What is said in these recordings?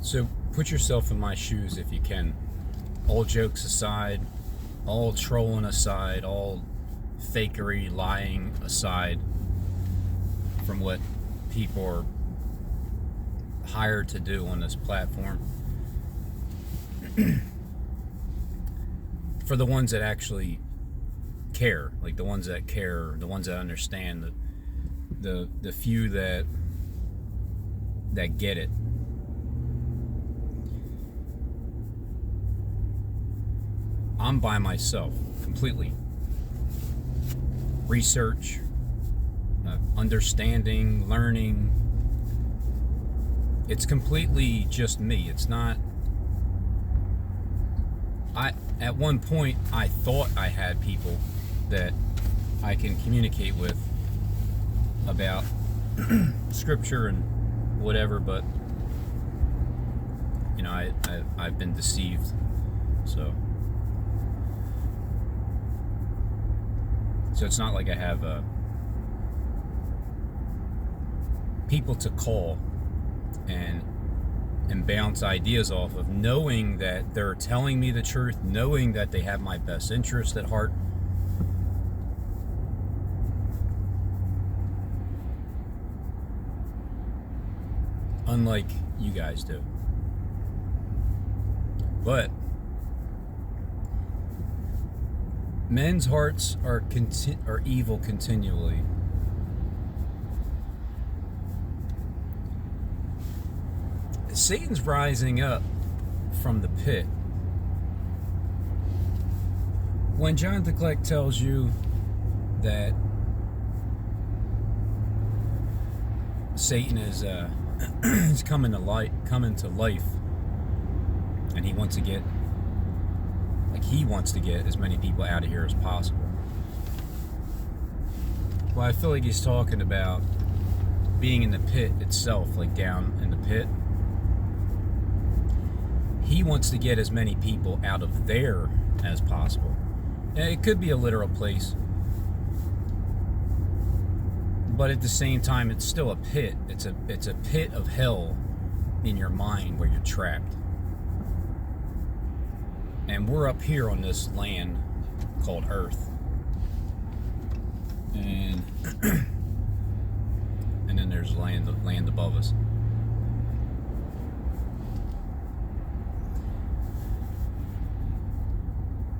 So put yourself in my shoes if you can. All jokes aside, all trolling aside, all fakery, lying aside from what people are hired to do on this platform. For the ones that actually care, like the ones that care, the ones that understand, the few that get it. I'm by myself completely. Research, understanding, learning. It's completely just me. It's not. At one point I thought I had people that I can communicate with about scripture and whatever, but you know, I've been deceived. So it's not like I have people to call and bounce ideas off of, knowing that they're telling me the truth, knowing that they have my best interest at heart. Unlike you guys do. But men's hearts are evil continually. Satan's rising up from the pit. When John DeClerc tells you that Satan is is coming to life, and he wants to get as many people out of here as possible. Well, I feel like he's talking about being in the pit itself, like down in the pit. He wants to get as many people out of there as possible. And it could be a literal place, but at the same time, it's still a pit. It's a pit of hell in your mind where you're trapped. And we're up here on this land called Earth, and and then there's land above us.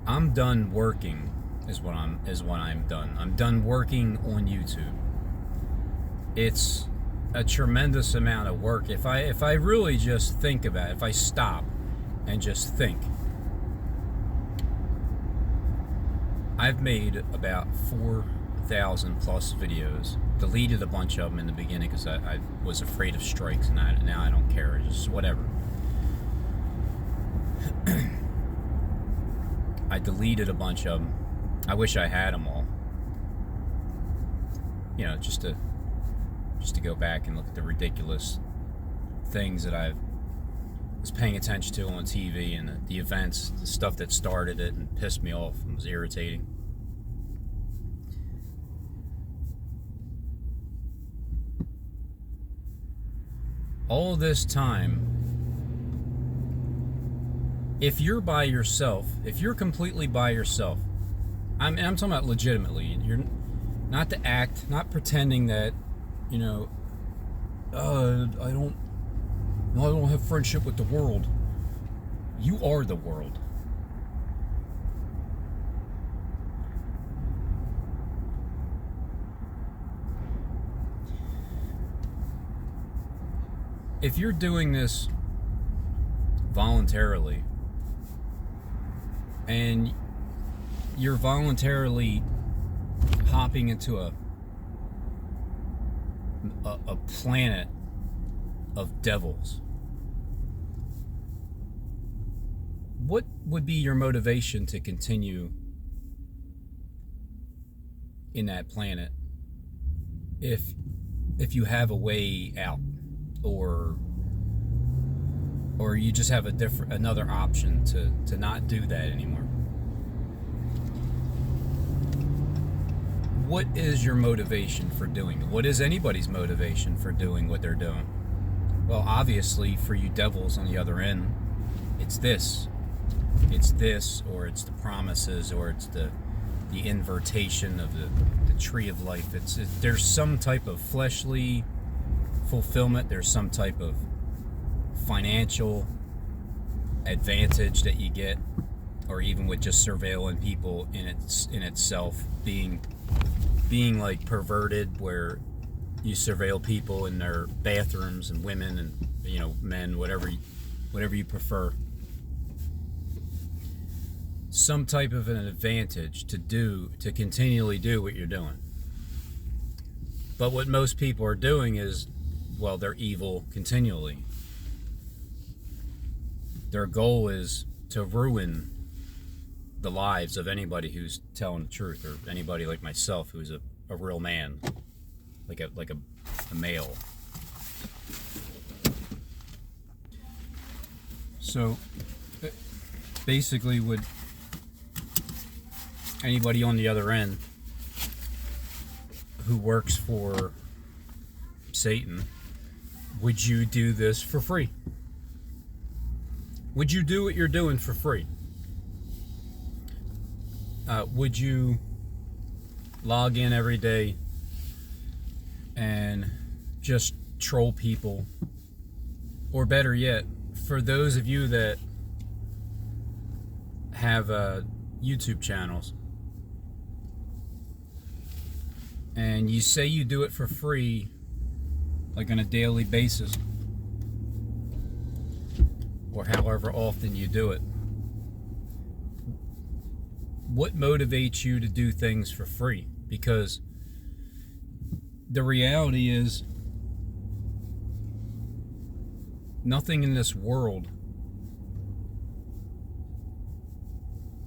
I'm done working. Is what I'm done. I'm done working on YouTube. It's a tremendous amount of work. If I really just think about it, if I stop and just think, I've made about 4,000 plus videos. Deleted a bunch of them in the beginning because I was afraid of strikes, and now I don't care. It's just whatever. I deleted a bunch of them. I wish I had them all. You know, just to go back and look at the ridiculous things that I was paying attention to on TV, and the events, the stuff that started it and pissed me off and was irritating. All this time, if you're by yourself, if you're completely by yourself, I'm talking about legitimately. You're not to act, not pretending that, you know, I don't have friendship with the world. You are the world. If you're doing this voluntarily, and you're voluntarily hopping into a planet of devils, what would be your motivation to continue in that planet if you have a way out, or you just have another option to not do that anymore? What is your motivation for doing it? What is anybody's motivation for doing what they're doing? Well, obviously, for you devils on the other end, it's this. It's this, or it's the promises, or it's the invertation of the tree of life. There's some type of fleshly fulfillment. There's some type of financial advantage that you get, or even with just surveilling people in itself being like perverted, where you surveil people in their bathrooms and women and, you know, men, whatever you prefer. Some type of an advantage to continually do what you're doing. But what most people are doing is, well, they're evil continually. Their goal is to ruin the lives of anybody who's telling the truth, or anybody like myself who's a real man, like a male. So basically, would anybody on the other end who works for Satan, would you do this for free? Would you do what you're doing for free? Would you log in every day and just troll people? Or better yet, for those of you that have YouTube channels and you say you do it for free, like on a daily basis, or however often you do it, what motivates you to do things for free? Because the reality is, nothing in this world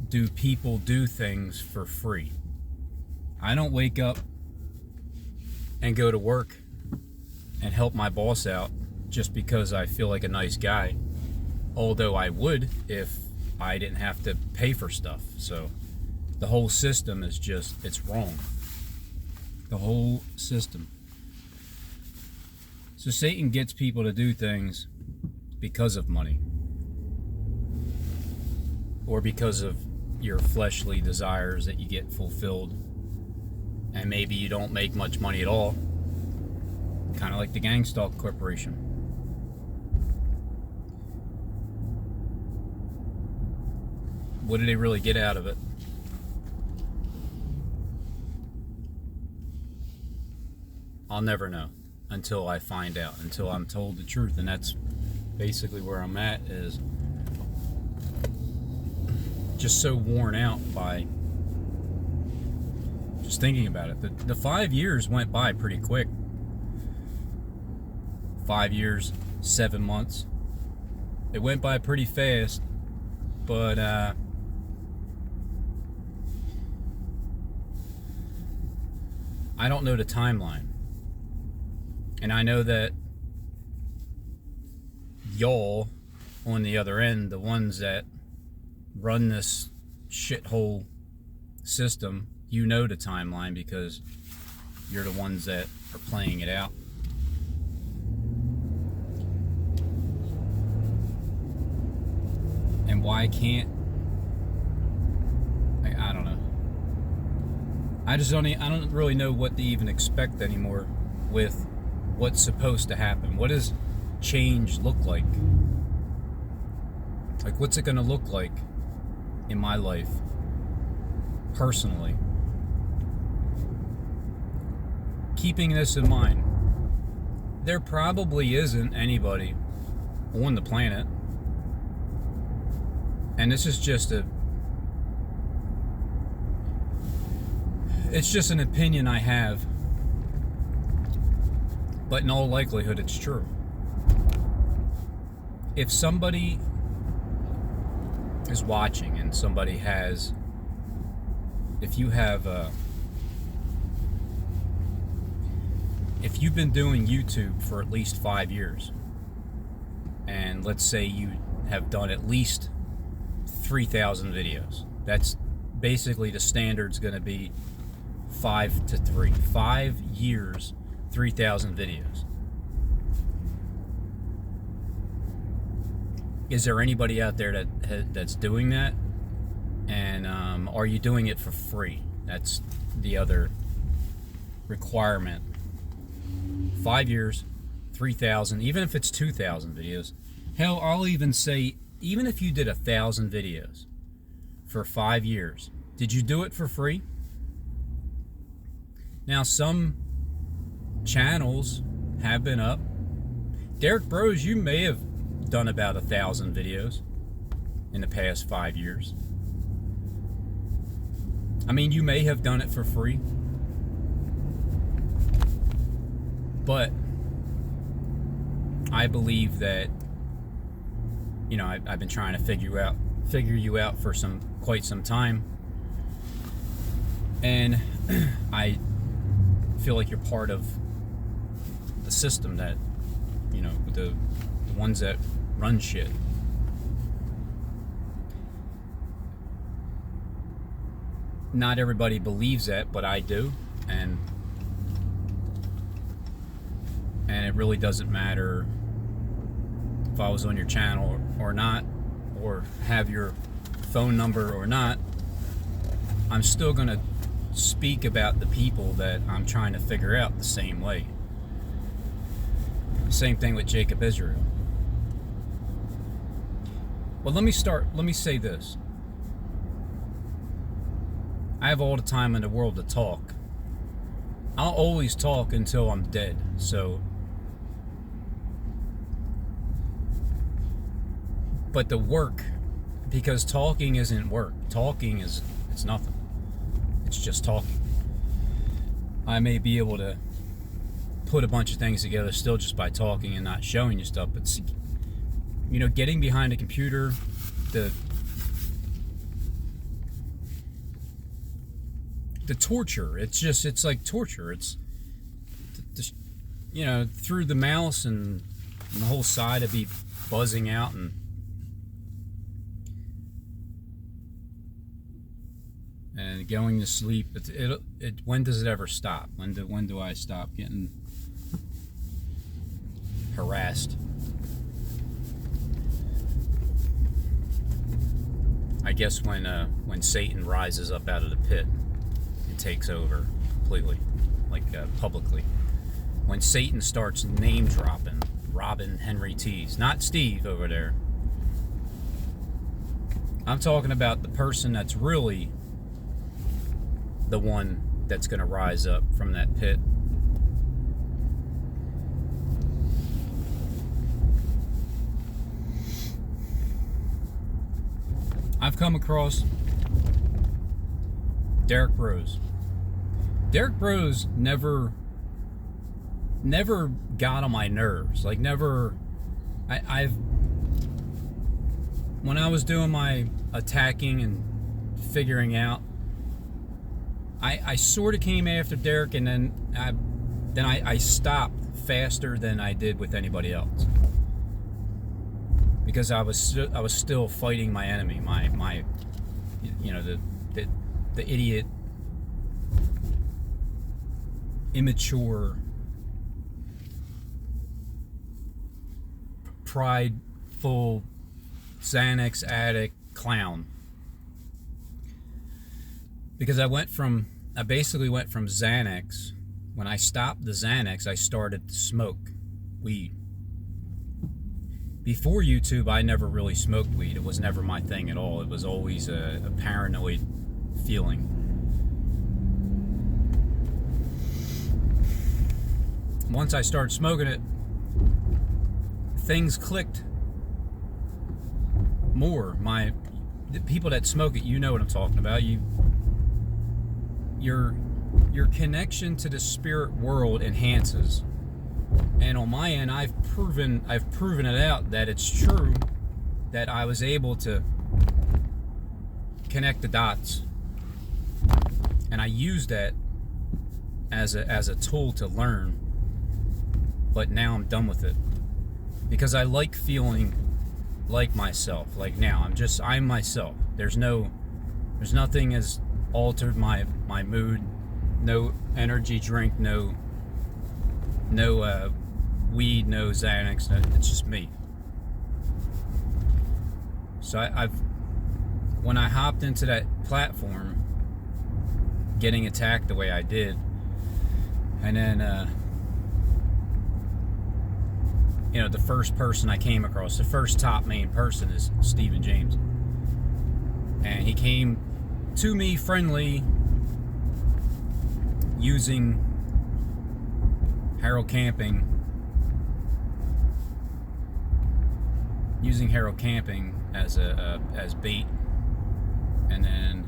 do people do things for free. I don't wake up and go to work and help my boss out just because I feel like a nice guy, although I would if I didn't have to pay for stuff. So the whole system is just, it's wrong. The whole system. So Satan gets people to do things because of money, or because of your fleshly desires that you get fulfilled, and maybe you don't make much money at all, kind of like the Gangstalk Corporation. What do they really get out of it? I'll never know until I find out, until I'm told the truth. And that's basically where I'm at, is just so worn out by just thinking about it. The 5 years went by pretty quick. 5 years, 7 months. It went by pretty fast, but I don't know the timeline. And I know that y'all on the other end, the ones that run this shithole system, you know the timeline because you're the ones that are playing it out. And why can't I don't know. I don't really know what to even expect anymore with what's supposed to happen. What does change look like? Like, what's it going to look like in my life personally? Keeping this in mind, there probably isn't anybody on the planet, and this is just it's just an opinion I have, but in all likelihood it's true. If somebody is watching and somebody has, if you've been doing YouTube for at least 5 years, and let's say you have done at least 3,000 videos, that's basically the standard's going to be 5 to 3. 5 years, 3,000 videos. is there anybody out there that's doing that? And are you doing it for free? That's the other requirement. 5 years, 3,000, even if it's 2,000 videos. Hell, I'll even say, even if you did 1,000 videos for 5 years, did you do it for free? Now, some channels have been up. Derek Bros, you may have done about 1,000 videos in the past 5 years. I mean, you may have done it for free, but I believe that, you know, I've been trying to figure you out for quite some time, and I feel like you're part of the system that, you know, the ones that run shit. Not everybody believes that, but I do, and it really doesn't matter if I was on your channel or not, or have your phone number or not. I'm still gonna speak about the people that I'm trying to figure out the same way. Same thing with Jacob Israel. Well, let me say this. I have all the time in the world to talk. I'll always talk until I'm dead. So, but the work, because talking isn't work. It's nothing. It's just talking. I may be able to put a bunch of things together still just by talking and not showing you stuff, but, you know, getting behind a computer, the torture, it's like torture. It's, you know, through the mouse and the whole side would be buzzing out, and going to sleep. When does it ever stop? When do I stop getting harassed? I guess when Satan rises up out of the pit and takes over completely, like publicly. When Satan starts name dropping Robin Henry Tees, not Steve over there. I'm talking about the person that's really the one that's going to rise up from that pit. I've come across Derek Bros. Derek Bros never got on my nerves. Like, never. When I was doing my attacking and figuring out, I sort of came after Derek, and then I stopped faster than I did with anybody else, because I was still fighting my enemy, my you know, the idiot, immature, prideful, Xanax addict clown. Because I basically went from Xanax. When I stopped the Xanax, I started to smoke weed. Before YouTube, I never really smoked weed. It was never my thing at all. It was always a paranoid feeling. Once I started smoking it, things clicked more. The people that smoke it, you know what I'm talking about. Your connection to the spirit world enhances. And on my end, I've proven it out that it's true, that I was able to connect the dots, and I used that as a tool to learn. But now I'm done with it, because I like feeling like myself. Like, now I'm myself. There's nothing has altered my mood. No energy drink, no weed, no Xanax. It's just me. So when I hopped into that platform, getting attacked the way I did, and then the first person I came across, the first top main person is Stephen James, and he came to me friendly using Harold Camping as bait, and then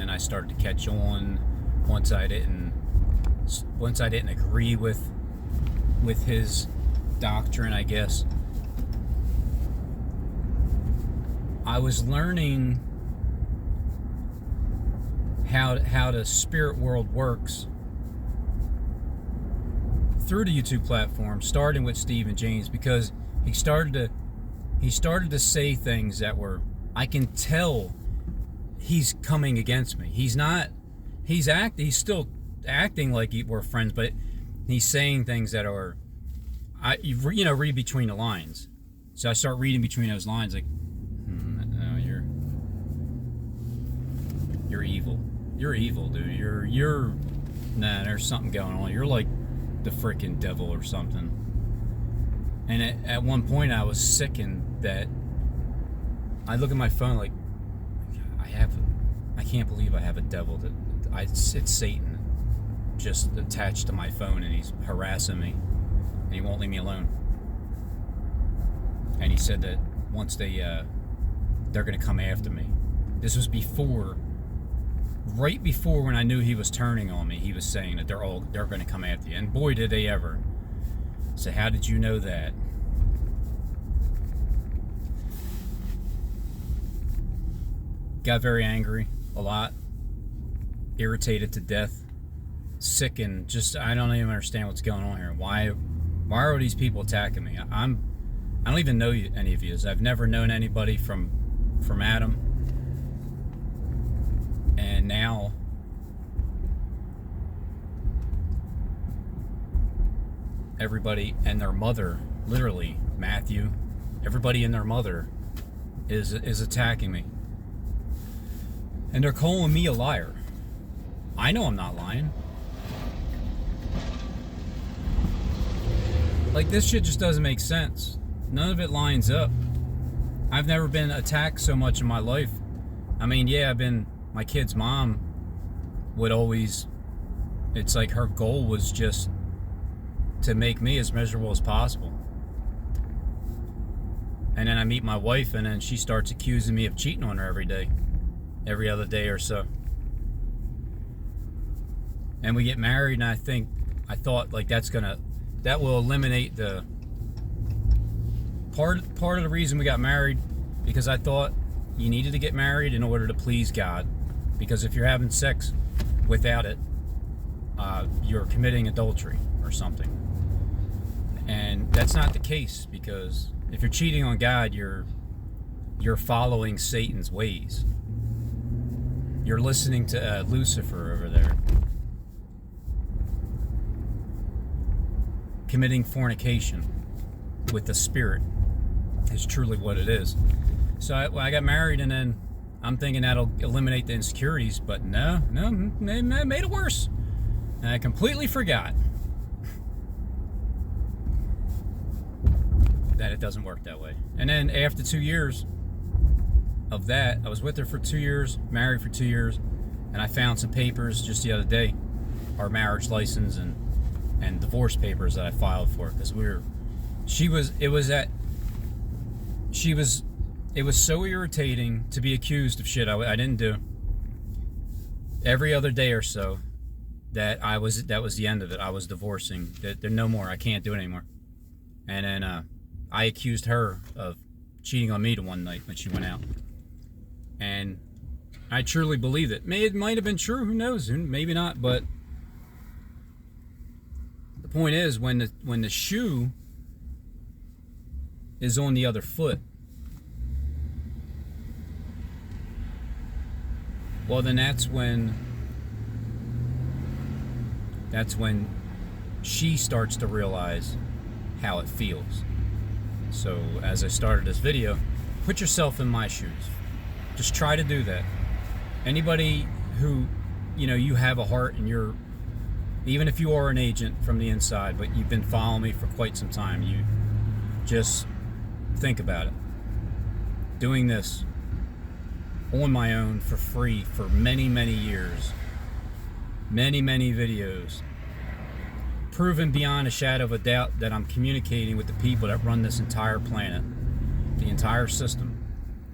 I started to catch on once I didn't agree with his doctrine, I guess. I was learning how the spirit world works through the YouTube platform, starting with Stephen James, because he started to say things that were, I can tell he's coming against me. He's still acting like we're friends, but he's saying things that are, read between the lines. So I start reading between those lines, like, no, you're evil. You're evil, dude. Nah, there's something going on. You're like the freaking devil or something. And at one point I was sickened that I look at my phone like, I can't believe I have a devil it's Satan just attached to my phone, and he's harassing me and he won't leave me alone. And he said that once they're gonna come after me. This was right before when I knew he was turning on me. He was saying that they're gonna come after you, and boy did they ever. So how did you know that? Got very angry a lot, irritated to death, sick, and just I don't even understand what's going on here. Why are these people attacking me? I don't even know any of you. I've never known anybody from Adam, and now everybody and their mother, literally Matthew, everybody and their mother is attacking me. And they're calling me a liar. I know I'm not lying. Like, this shit just doesn't make sense. None of it lines up. I've never been attacked so much in my life. I mean, yeah, my kid's mom would always, it's like her goal was just to make me as miserable as possible. And then I meet my wife, and then she starts accusing me of cheating on her every other day or so. And we get married, and I thought like that will eliminate the part of the reason we got married, because I thought you needed to get married in order to please God, because if you're having sex without it, you're committing adultery or something. And that's not the case, because if you're cheating on God, you're following Satan's ways. You're listening to Lucifer over there. Committing fornication with the spirit is truly what it is. So I got married, and then I'm thinking that'll eliminate the insecurities, but no, it made it worse. And I completely forgot that it doesn't work that way. And then after 2 years of that, I was with her for 2 years, married for 2 years, and I found some papers just the other day, our marriage license and divorce papers that I filed for, because it was so irritating to be accused of shit I didn't do every other day or so, that was the end of it. I was divorcing. There no more. I can't do it anymore. And then I accused her of cheating on me the one night when she went out. And I truly believed it. It might have been true. Who knows? Maybe not. But the point is, when the shoe is on the other foot, well, then that's when she starts to realize, how it feels. So as I started this video, put yourself in my shoes. Just try to do that. Anybody who, you have a heart and you're, even if you are an agent from the inside, but you've been following me for quite some time, you just think about it. Doing this on my own for free for many, many years, many, many videos, proven beyond a shadow of a doubt that I'm communicating with the people that run this entire planet, the entire system.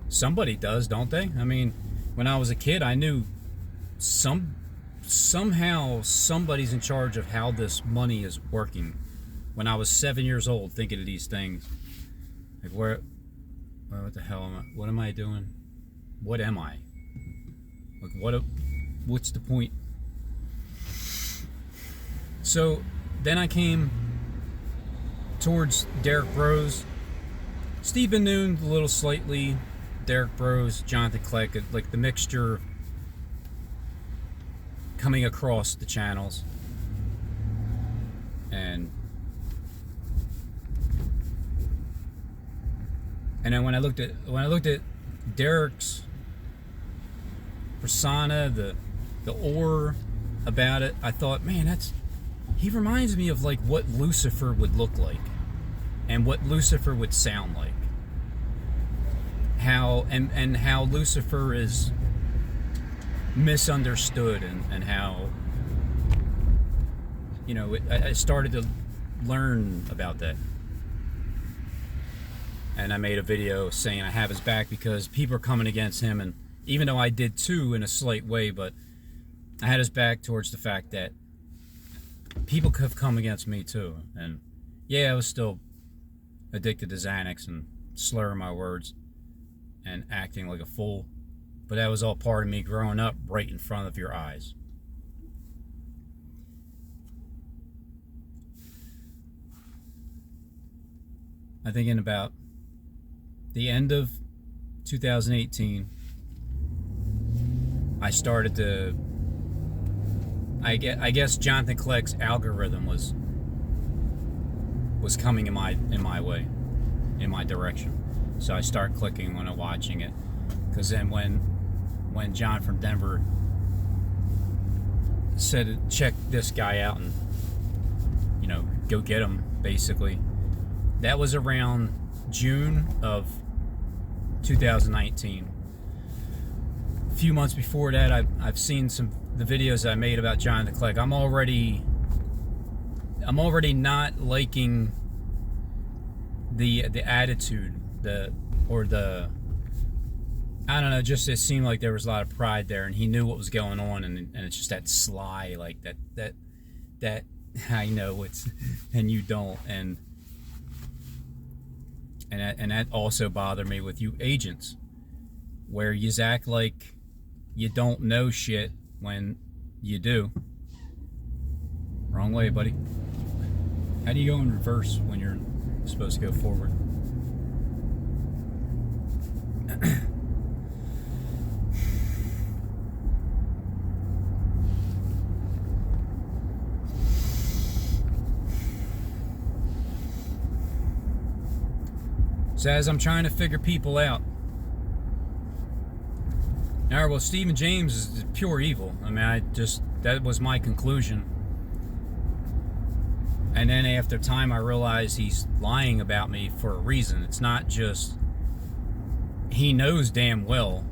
Somebody does, don't they? I mean, when I was a kid, I knew somehow somebody's in charge of how this money is working. When I was 7 years old, thinking of these things, like what the hell am I? What am I doing? What am I? Like what's the point? So then I came towards Derek Broze, Stephen Noon, a little slightly, Derek Broze, Jonathan Clegg, like the mixture coming across the channels. And then when I looked at Derek's persona, the aura about it, I thought, man, he reminds me of like what Lucifer would look like and what Lucifer would sound like. How Lucifer is misunderstood and how I started to learn about that. And I made a video saying I have his back because people are coming against him, and even though I did too in a slight way, but I had his back towards the fact that people have come against me too. And yeah, I was still addicted to Xanax and slurring my words and acting like a fool, but that was all part of me growing up right in front of your eyes. I think in about the end of 2018, I started to, I guess Jonathan Clegg's algorithm was coming in my way, in my direction. So I start clicking when I'm watching it, because then when John from Denver said check this guy out and go get him, basically, that was around June of 2019. A few months before that, I've seen the videos I made about Jonathan Clegg. I'm already not liking the attitude, I don't know, just it seemed like there was a lot of pride there, and he knew what was going on, and it's just that sly, like that I know it's and you don't, and that also bothered me with you agents, where you act like you don't know shit when you do. Wrong way, buddy. How do you go in reverse when you're supposed to go forward? So as I'm trying to figure people out, all right, well, Stephen James is pure evil. I mean, that was my conclusion. And then after time, I realized he's lying about me for a reason. It's not just, he knows damn well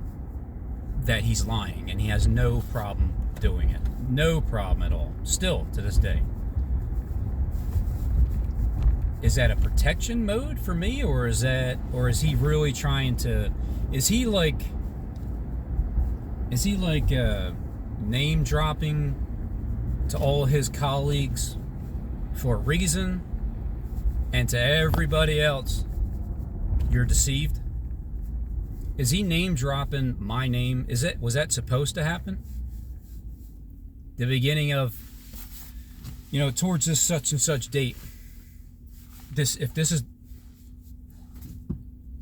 that he's lying, and he has no problem doing it. No problem at all. Still, to this day. Is that a protection mode for me, or is he really trying to, is he like name dropping to all his colleagues for a reason, and to everybody else, you're deceived? Is he name dropping my name? Was that supposed to happen? The beginning of, towards this such and such date.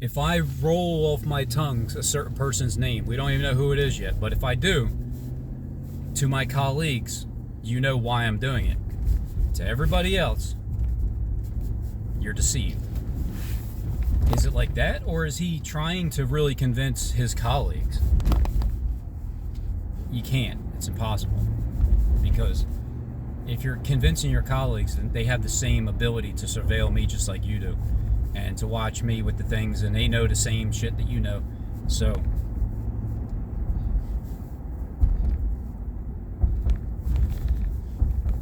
If I roll off my tongue a certain person's name, we don't even know who it is yet, but if I do, to my colleagues, you know why I'm doing it. To everybody else, you're deceived. Is it like that, or is he trying to really convince his colleagues? You can't. It's impossible. Because if you're convincing your colleagues, then they have the same ability to surveil me just like you do, and to watch me with the things, and they know the same shit that you know. So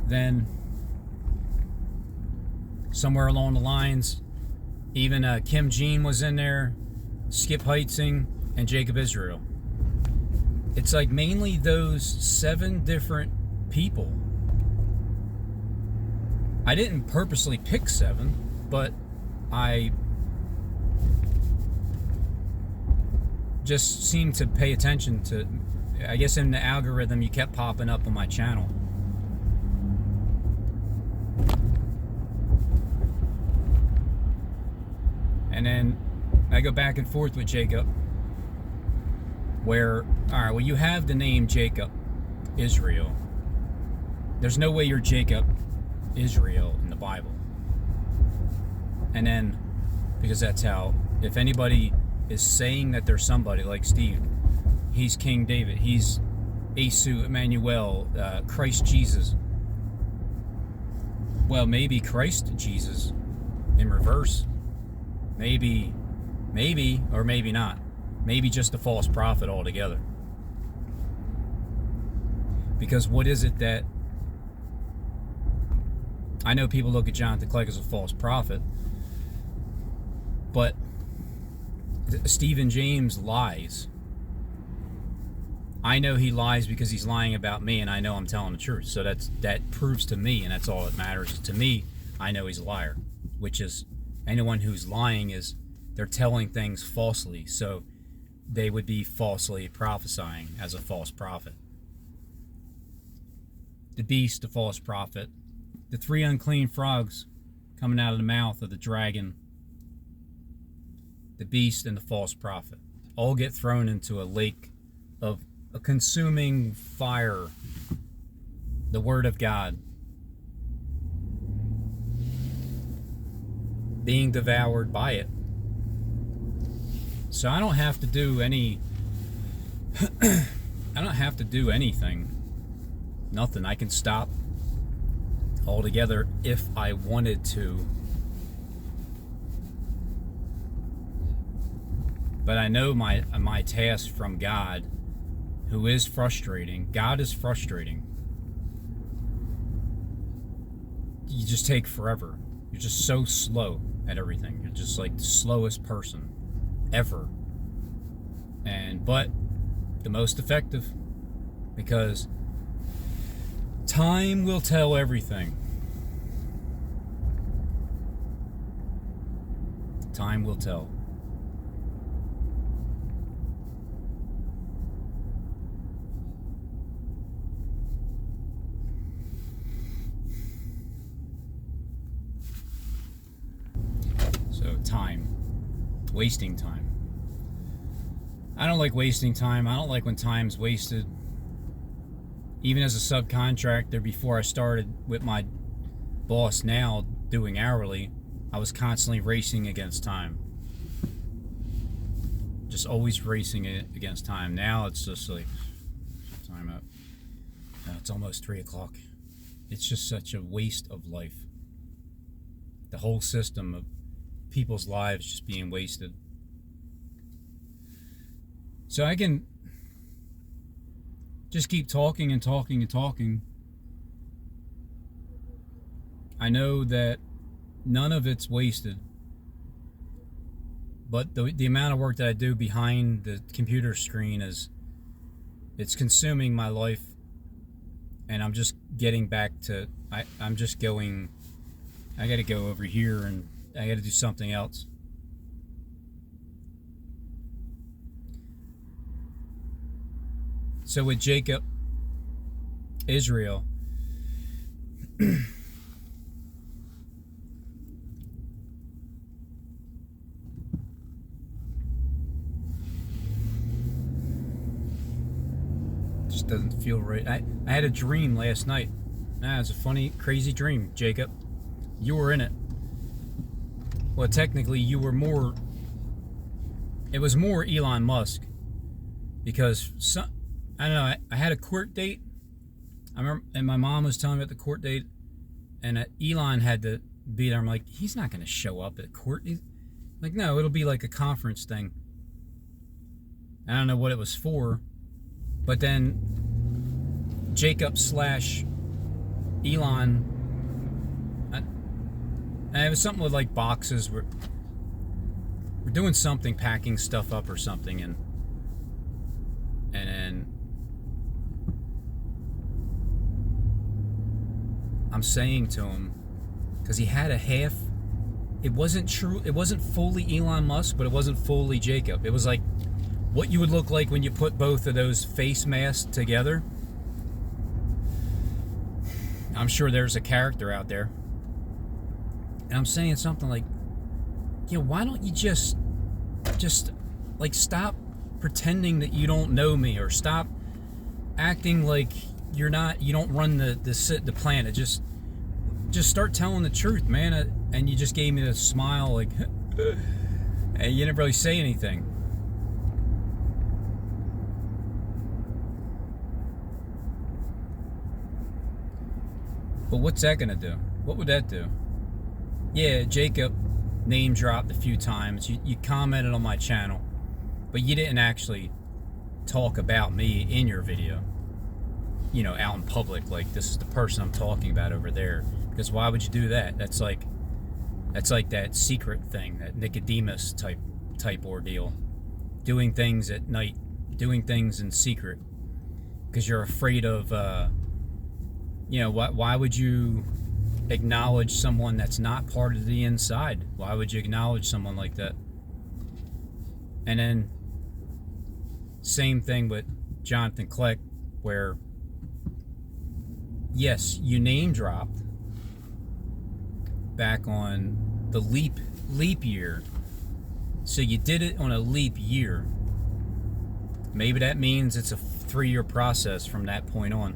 then somewhere along the lines, even Kim Jean was in there, Skip Heitzing, and Jacob Israel. It's like mainly those 7 different people. I didn't purposely pick 7, but I just seemed to pay attention to, I guess in the algorithm, you kept popping up on my channel. And then I go back and forth with Jacob, where, alright, well, you have the name Jacob Israel. There's no way you're Jacob Israel in the Bible. And then, because that's how, if anybody is saying that there's somebody like Steve, he's King David, he's Asu Emmanuel, Christ Jesus. Well, maybe Christ Jesus in reverse. Maybe, or maybe not. Maybe just a false prophet altogether. Because what is it that... I know people look at Jonathan Clegg as a false prophet, but Stephen James lies. I know he lies because he's lying about me, and I know I'm telling the truth. So that proves to me, and that's all that matters. To me, I know he's a liar, which is anyone who's lying is they're telling things falsely. So they would be falsely prophesying as a false prophet. The beast, the false prophet, the 3 unclean frogs coming out of the mouth of the dragon, the beast, and the false prophet all get thrown into a lake of a consuming fire, the Word of God, being devoured by it. So I don't have to do any I don't have to do anything. Nothing. I can stop altogether if I wanted to. But I know my task from God, who is frustrating. God is frustrating. You just take forever. You're just so slow at everything. You're just like the slowest person ever. But the most effective, because time will tell everything. Time will tell. So time. Wasting time. I don't like wasting time. I don't like when time's wasted. Even as a subcontractor, before I started with my boss now doing hourly, I was constantly racing against time. Just always racing it against time. Now it's just like, time up. It's almost 3 o'clock. It's just such a waste of life. The whole system of people's lives just being wasted. So I can just keep talking and talking and talking. I know that none of it's wasted, but the amount of work that I do behind the computer screen it's consuming my life, and I'm just getting back to I'm just going. I got to go over here and I got to do something else. So with Jacob Israel, just doesn't feel right. I had a dream last night. It was a funny, crazy dream, Jacob. You were in it. well, technically you were more, it was more Elon Musk, because I don't know, I had a court date. I remember, and my mom was telling me about the court date, and Elon had to be there. I'm like, he's not going to show up at court. Like, no, it'll be like a conference thing. I don't know what it was for, but then Jacob slash Elon, and it was something with like boxes. We're doing something, packing stuff up or something, and then I'm saying to him, because he had a half, it wasn't true, it wasn't fully Elon Musk, but it wasn't fully Jacob. It was like what you would look like when you put both of those face masks together. I'm sure there's a character out there. And I'm saying something like, why don't you just like stop pretending that you don't know me, or stop acting like you don't run the planet. Just start telling the truth, man. And you just gave me the smile, like, and you didn't really say anything. But what's that gonna do? What would that do? Yeah, Jacob name dropped a few times. You commented on my channel, but you didn't actually talk about me in your video, out in public, like this is the person I'm talking about over there. Because why would you do that? That's like that secret thing, that Nicodemus type ordeal. Doing things at night, doing things in secret, because you're afraid of, why would you acknowledge someone that's not part of the inside? Why would you acknowledge someone like that? And then same thing with Jonathan Kleck, where yes, you name dropped back on the leap year. So you did it on a leap year. Maybe that means it's a 3-year process from that point on.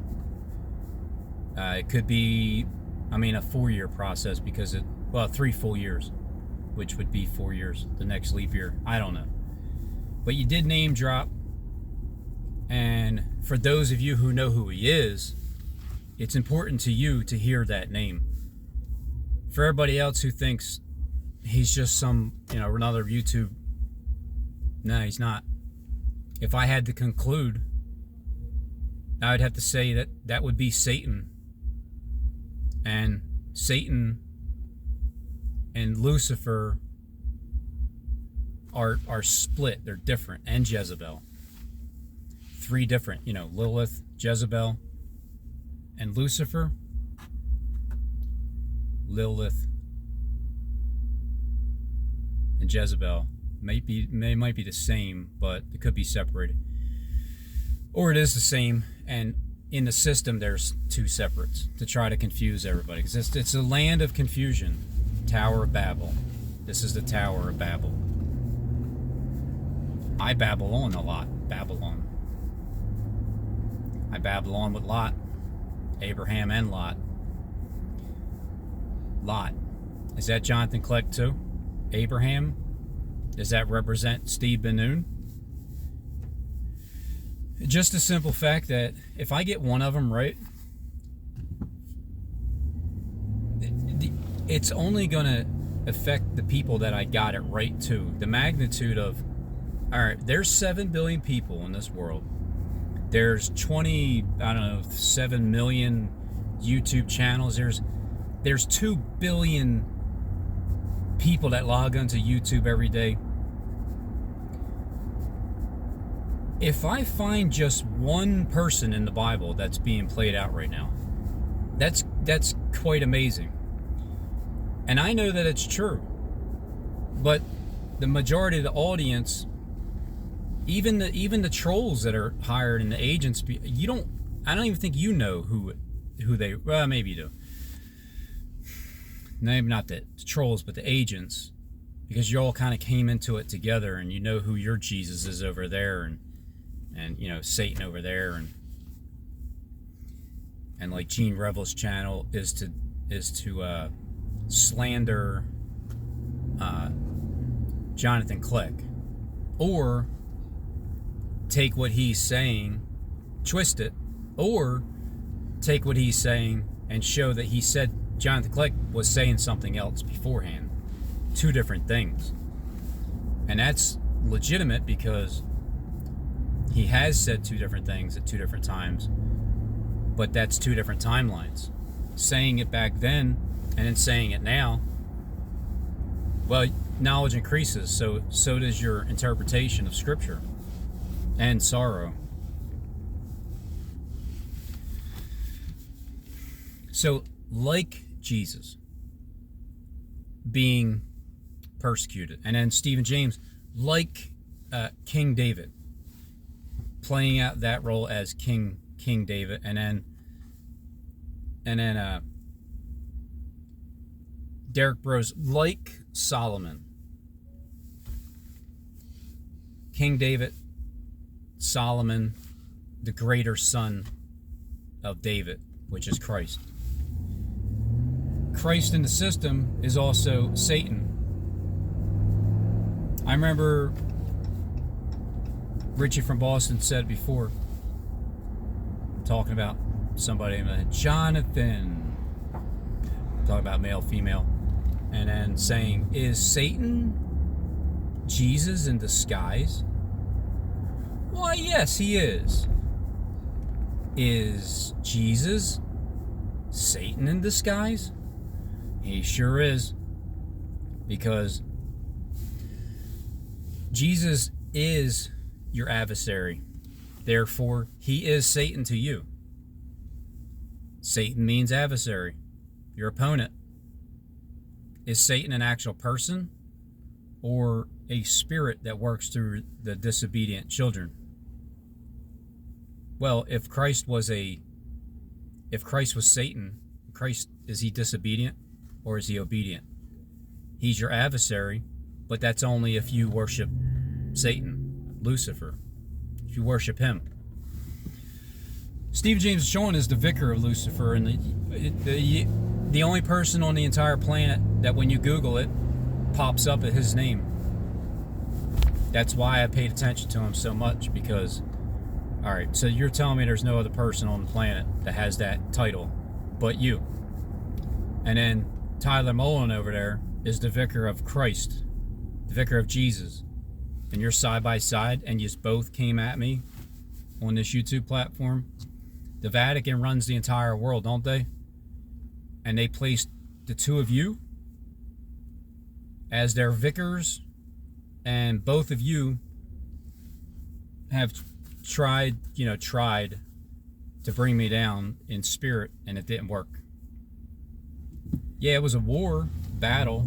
It could be, a 4-year process, because 3 full years, which would be 4 years, the next leap year. I don't know. But you did name drop. And for those of you who know who he is, it's important to you to hear that name. For everybody else who thinks he's just some, another YouTube, no, he's not. If I had to conclude, I would have to say that would be Satan. And Satan and Lucifer are split. They're different. And Jezebel. 3 different, Lilith, Jezebel, and Lucifer. Lilith and Jezebel might be the same, but it could be separated. Or it is the same, and in the system there's 2 separates to try to confuse everybody, because it's a land of confusion. Tower of Babel. This is the Tower of Babel. I babble on a lot. Babylon. I babble on with Lot. Abraham and Lot. Lot. Is that Jonathan Kleck too? Abraham? Does that represent Steve Ben-Nun? Just the simple fact that if I get one of them right, it's only going to affect the people that I got it right to. The magnitude of, alright, there's 7 billion people in this world. There's 7 million YouTube channels. There's 2 billion people that log onto YouTube every day. If I find just one person in the Bible that's being played out right now, that's quite amazing. And I know that it's true. But the majority of the audience, even the trolls that are hired and the agents, I don't even think you know who they, well, maybe you do. Maybe not the trolls, but the agents, because you all kind of came into it together, and you know who your Jesus is over there, and Satan over there, and like Gene Revel's channel is to slander Jonathan Click, or take what he's saying, twist it, or take what he's saying and show that he said Jonathan Click was saying something else beforehand. Two different things. And that's legitimate because he has said two different things at two different times, but that's two different timelines. Saying it back then and then saying it now, well, knowledge increases, so does your interpretation of Scripture and sorrow. So, like Jesus being persecuted, and then Stephen James, like King David, playing out that role as King David, and then Derek Bros, like Solomon, King David, Solomon, the greater son of David, which is Christ. Christ in the system is also Satan. I remember Richie from Boston said before, talking about somebody named Jonathan, talking about male, female, and then saying, is Satan Jesus in disguise? Why, yes, he is. Is Jesus Satan in disguise? He sure is. Because Jesus is your adversary. Therefore, he is Satan to you. Satan means adversary, your opponent. Is Satan an actual person or a spirit that works through the disobedient children? Well, if Christ was Satan, is he disobedient or is he obedient? He's your adversary, but that's only if you worship Satan, Lucifer, if you worship him. Steve James Sean is the vicar of Lucifer, and the only person on the entire planet that when you Google it, pops up at his name. That's why I paid attention to him so much, because, alright, so you're telling me there's no other person on the planet that has that title but you. And then Tyler Mullen over there is the vicar of Christ, the vicar of Jesus. And you're side by side, and you both came at me on this YouTube platform. The Vatican runs the entire world, don't they? And they placed the two of you as their vicars, and both of you have tried to bring me down in spirit, and it didn't work. Yeah, it was a war, battle,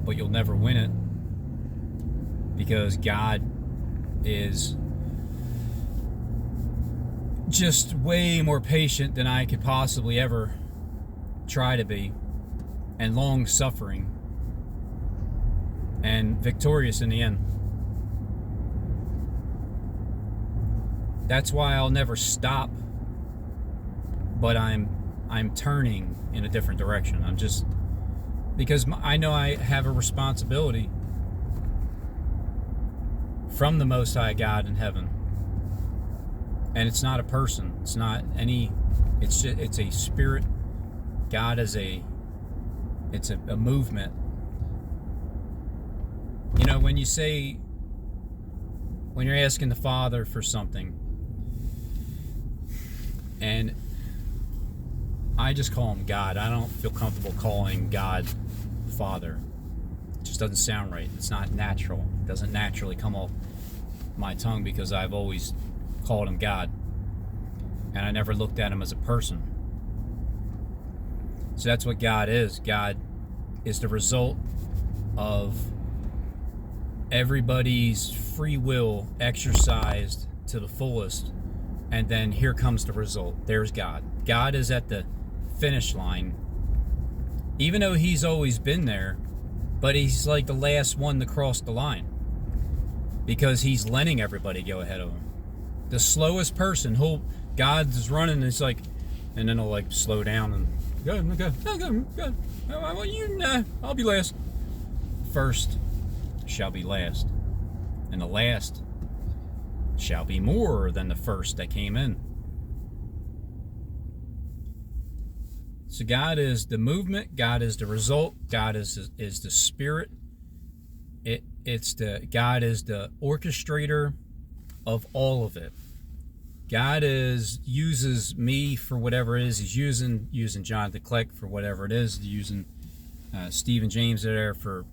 but you'll never win it, because God is just way more patient than I could possibly ever try to be, and long-suffering, and victorious in the end. That's why I'll never stop, but I'm turning in a different direction. I'm just, because I know I have a responsibility from the Most High God in heaven. And it's not a person. It's not any, it's a spirit. God is it's a movement. You know, when you're asking the Father for something, and I just call him God. I don't feel comfortable calling God Father. It just doesn't sound right. It's not natural. It doesn't naturally come off my tongue, because I've always called him God, and I never looked at him as a person. So that's what God is. God is the result of everybody's free will exercised to the fullest, and then here comes the result. There's God. God is at the finish line, even though he's always been there, but he's like the last one to cross the line, because he's letting everybody go ahead of him. The slowest person, God's running, it's like, and then he'll like slow down, and Good. Good. Well, I'll be last. First shall be last, and the last shall be more than the first that came in. So God is the movement, God is the result, God is the spirit. God is the orchestrator of all of it. God uses me for whatever it is He's using Jonathan Kleck for whatever it is, using Stephen James there for,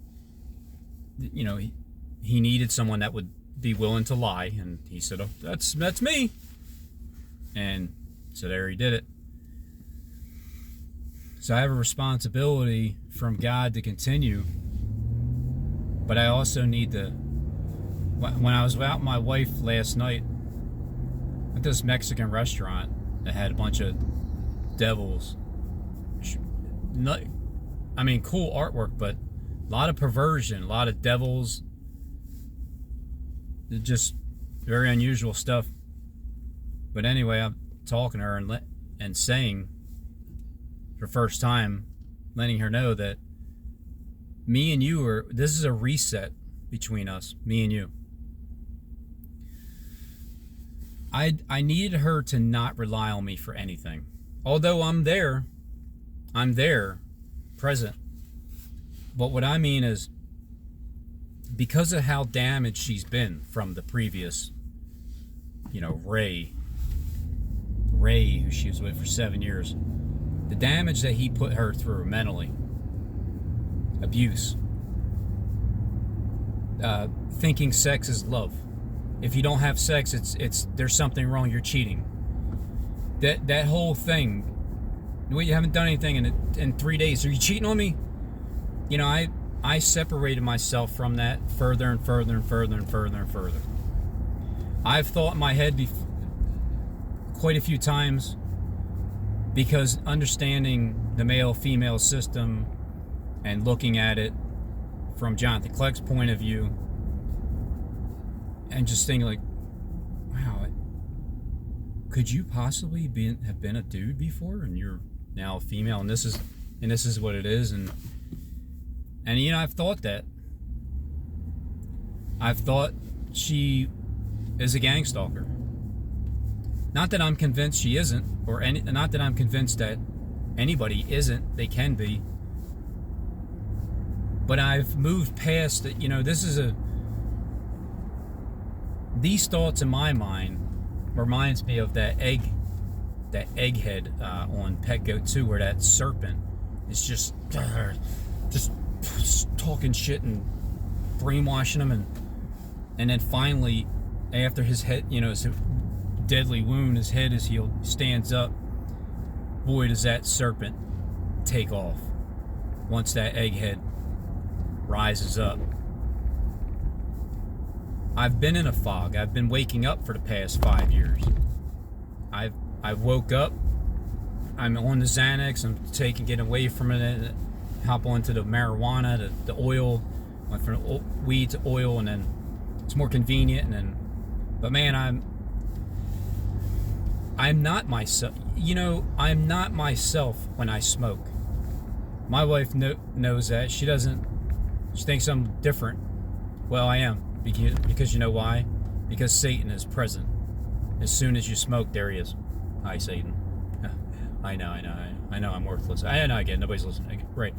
he needed someone that would be willing to lie, and he said, "Oh, that's me," and so there he did it. So I have a responsibility from God to continue, but I also need to. When I was out with my wife last night at this Mexican restaurant that had a bunch of devils, cool artwork, but a lot of perversion, a lot of devils, just very unusual stuff. But anyway, I'm talking to her and saying, for the first time, letting her know that me and you this is a reset between us, me and you. I needed her to not rely on me for anything. Although I'm there, present. But what I mean is, because of how damaged she's been from the previous, Ray, who she was with for 7 years, the damage that he put her through mentally, abuse, thinking sex is love. If you don't have sex, it's there's something wrong. You're cheating. That whole thing. You haven't done anything in 3 days. Are you cheating on me? I separated myself from that further and further and further and further and further. I've thought in my head quite a few times, because understanding the male-female system and looking at it from Jonathan Kleck's point of view, and just thinking like, wow, could you possibly have been a dude before and you're now a female, and this is what it is, and I've thought that. I've thought she is a gang stalker. Not that I'm convinced she isn't, not that I'm convinced that anybody isn't. They can be. But I've moved past it. These thoughts in my mind reminds me of that egghead on Pet Goat 2, where that serpent is just talking shit and brainwashing him, and then finally, after his head, his deadly wound, his head is healed, stands up. Boy, does that serpent take off once that egghead rises up. I've been in a fog. I've been waking up for the past 5 years. I woke up. I'm on the Xanax. I'm getting away from it. Hop onto the marijuana, the oil. Went from weed to oil, and then it's more convenient. But man, I'm not myself. I'm not myself when I smoke. My wife knows that. She thinks I'm different. Well, I am. Because you know why? Because Satan is present. As soon as you smoke, there he is. Hi, Satan. I know, I'm worthless. I know, again, nobody's listening. Right.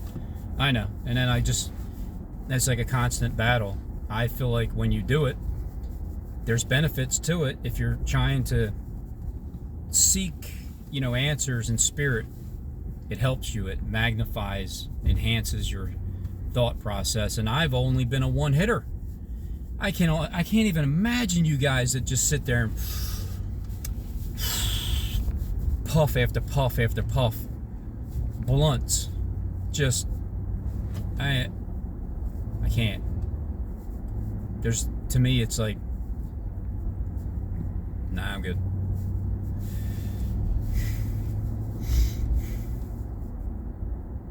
I know. And then it's like a constant battle. I feel like when you do it, there's benefits to it if you're trying to seek, answers in spirit. It helps you. It magnifies, enhances your thought process. And I've only been a one-hitter. I can't even imagine you guys that just sit there and puff after puff after puff, blunts. I can't. To me, it's like, nah, I'm good.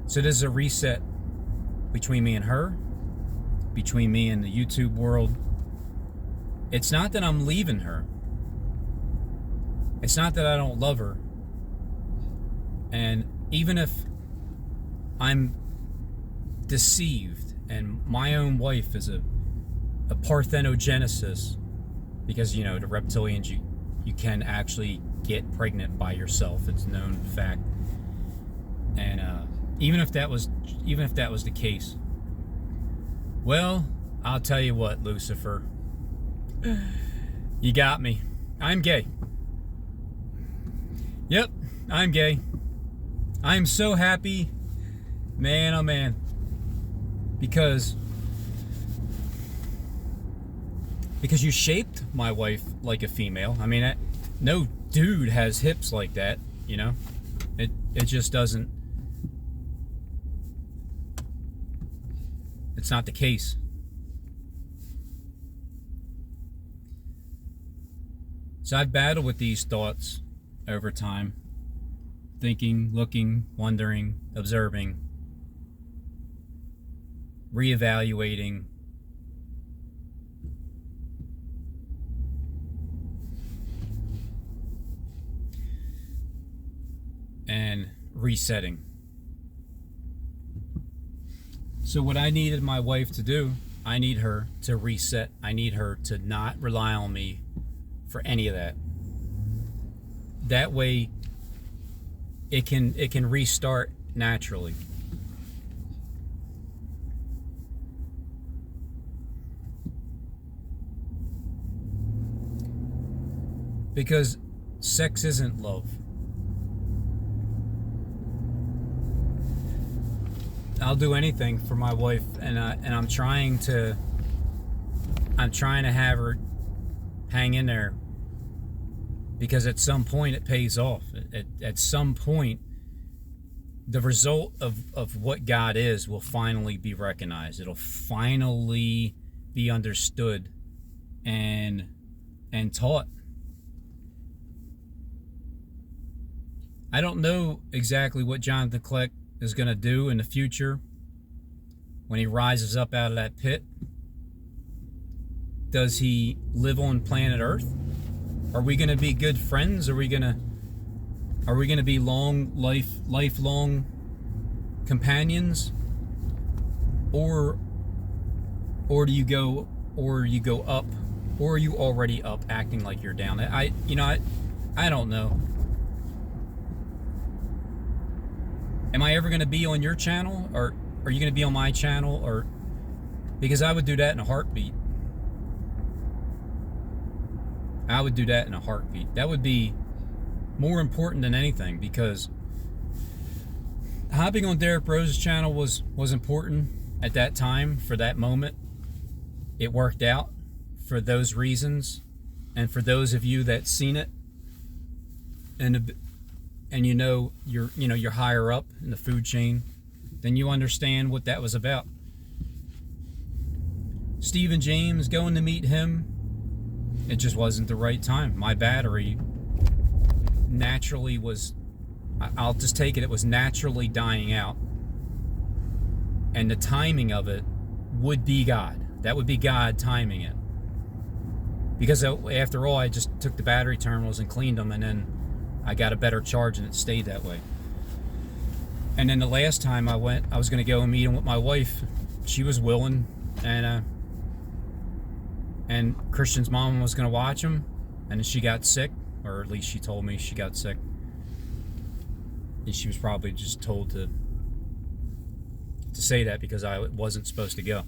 So this is a reset between me and her, between me and the YouTube world. It's not that I'm leaving her. It's not that I don't love her. And even if I'm deceived, and my own wife is a parthenogenesis, because the reptilians, you can actually get pregnant by yourself. It's known fact. And even if that was the case, well, I'll tell you what, Lucifer, you got me. I'm gay. Yep, I'm gay. I'm so happy, man, oh man, because you shaped my wife like a female. I mean, no dude has hips like that, It just doesn't. It's not the case. So I've battled with these thoughts over time, thinking, looking, wondering, observing, reevaluating, and resetting. So what I needed my wife to do, I need her to reset. I need her to not rely on me for any of that. That way it can restart naturally. Because sex isn't love. I'll do anything for my wife, and I'm trying to have her hang in there, because at some point it pays off. At some point, the result of what God is will finally be recognized. It'll finally be understood and taught. I don't know exactly what Jonathan Kleck is going to do in the future when he rises up out of that pit. Does he live on planet Earth? Are we going to be good friends? Are we going to be lifelong companions? Or do you go up, or are you already up acting like you're down? I don't know. Am I ever going to be on your channel, or are you going to be on my channel? Or because I would do that in a heartbeat. I would do that in a heartbeat. That would be more important than anything, because hopping on Derek Rose's channel was important at that time, for that moment. It worked out for those reasons, and for those of you that seen it, and you're higher up in the food chain, then you understand what that was about. Stephen James, going to meet him, it just wasn't the right time. My battery naturally was, I'll just take it was naturally dying out. And the timing of it would be God. That would be God timing it. Because after all, I just took the battery terminals and cleaned them, and then I got a better charge, and it stayed that way. And then the last time I went, I was going to go and meet him with my wife. She was willing, and Christian's mom was going to watch him, and then she got sick, or at least she told me she got sick. And she was probably just told to say that because I wasn't supposed to go.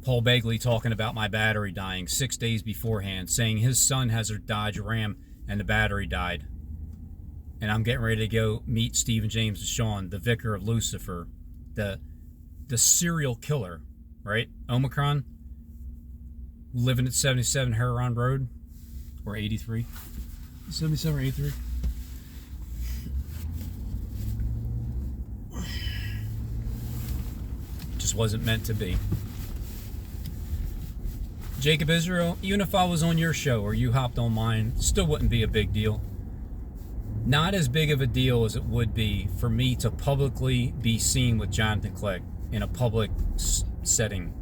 Paul Begley talking about my battery dying 6 days beforehand, saying his son has a Dodge Ram and the battery died. And I'm getting ready to go meet Stephen James Deshawn, the vicar of Lucifer, the serial killer, right? Omicron, living at 77 Huron Road, or 83. 77 or 83. Just wasn't meant to be. Jacob Israel, even if I was on your show or you hopped on mine, still wouldn't be a big deal. Not as big of a deal as it would be for me to publicly be seen with Jonathan Kleck in a public setting.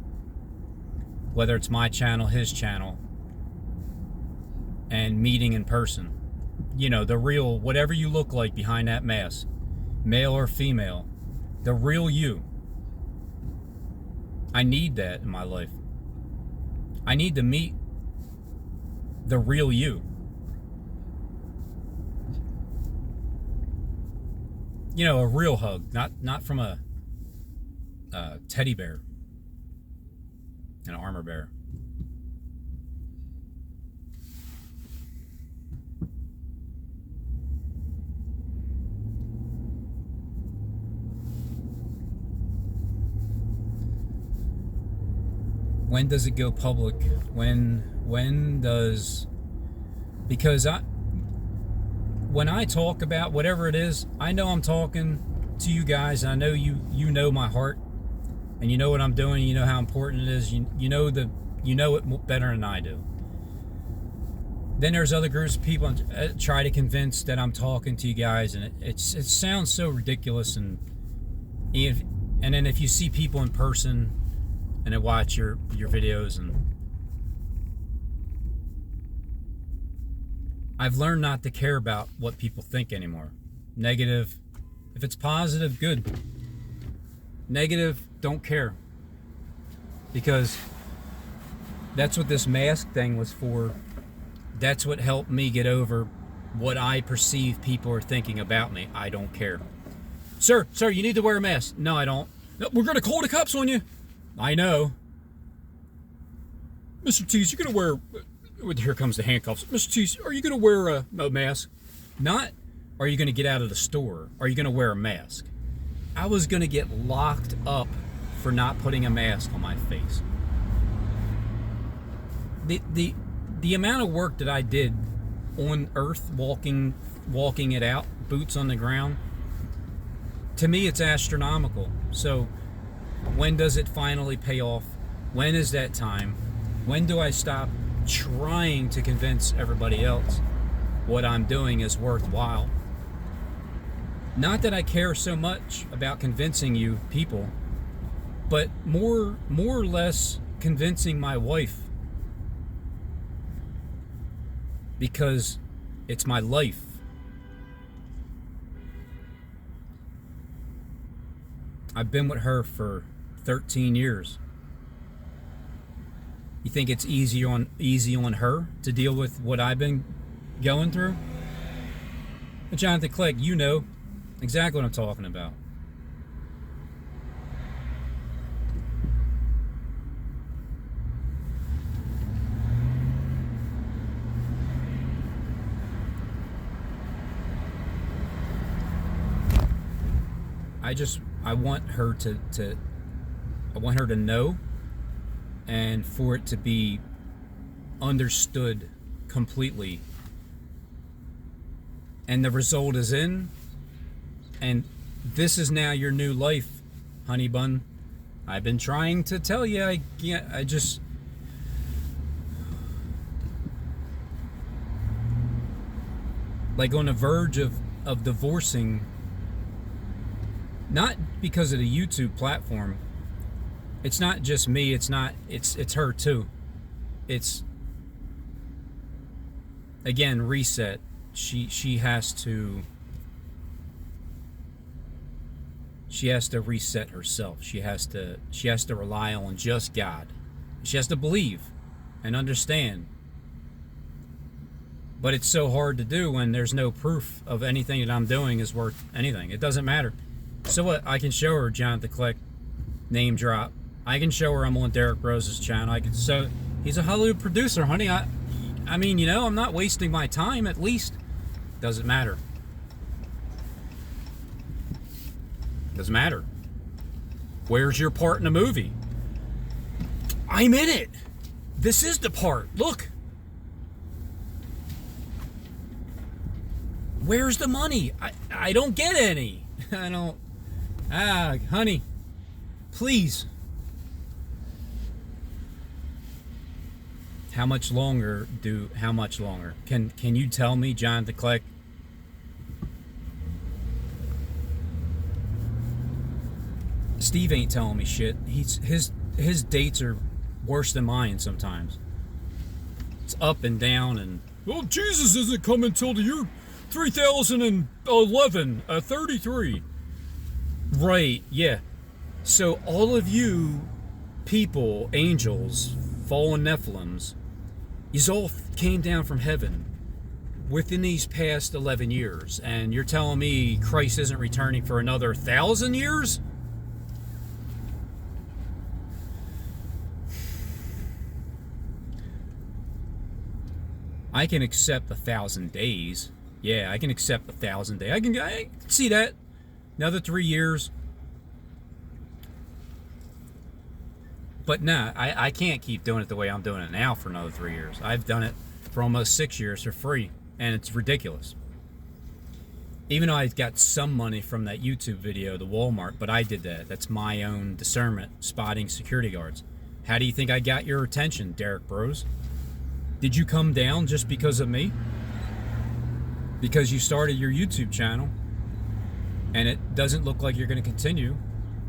Whether it's my channel, his channel, and meeting in person. The real, whatever you look like behind that mask. male or female, the real you. I need that in my life. I need to meet the real you. You know, a real hug, not from a teddy bear, an armor bear. When does it go public? When does, because when I talk about whatever it is, I know I'm talking to you guys. I know you know my heart, and you know what I'm doing. You know how important it is. You know it better than I do. Then there's other groups of people try to convince that I'm talking to you guys, and it sounds so ridiculous. And then if you see people in person and they watch your videos, and I've learned not to care about what people think anymore. Negative, if it's positive, good. Negative, don't care. Because that's what this mask thing was for. That's what helped me get over what I perceive people are thinking about me. I don't care. Sir, you need to wear a mask. No, I don't. No, we're going to call the cops on you. I know. Mr. Tease, you're going to wear... Here comes the handcuffs. Mr. Tease, are you going to wear a mask? Not, are you going to get out of the store? Are you going to wear a mask? I was going to get locked up for not putting a mask on my face. The amount of work that I did on Earth, walking it out, boots on the ground, to me it's astronomical. So when does it finally pay off? When is that time? When do I stop trying to convince everybody else what I'm doing is worthwhile? Not that I care so much about convincing you people, but more or less convincing my wife, because it's my life. I've been with her for 13 years. You think it's easy on her to deal with what I've been going through? But Jonathan Clegg, you know exactly what I'm talking about. I want her to know, and for it to be understood completely. And the result is in, and this is now your new life, honey bun. I've been trying to tell you, I just like on the verge of divorcing. Not because of the YouTube platform. It's not just me, it's her too. It's, again, reset. She has to reset herself. She has to rely on just God. She has to believe and understand. But it's so hard to do when there's no proof of anything that I'm doing is worth anything. It doesn't matter. So what? I can show her Jonathan Clegg, name drop. I can show her I'm on Derek Rose's channel. So he's a Hollywood producer, honey. I mean, you know, I'm not wasting my time. At least doesn't matter. Doesn't matter. Where's your part in the movie? I'm in it. This is the part. Look. Where's the money? I don't get any. I don't. Honey, please. How much longer? Can you tell me, Jonathan Clegg? Steve ain't telling me shit. His dates are worse than mine sometimes. It's up and down, and Jesus isn't coming till the year 3011, 33. Right, yeah. So all of you people, angels, fallen Nephilims, you all came down from heaven within these past 11 years, and you're telling me Christ isn't returning for another 1,000 years? I can accept 1,000 days. Yeah, I can accept 1,000 days. I can see that. Another 3 years. But nah, I can't keep doing it the way I'm doing it now for another 3 years. I've done it for almost 6 years for free, and it's ridiculous. Even though I got some money from that YouTube video, the Walmart, but I did that. That's my own discernment, spotting security guards. How do you think I got your attention, Derek Bros? Did you come down just because of me? Because you started your YouTube channel, and it doesn't look like you're going to continue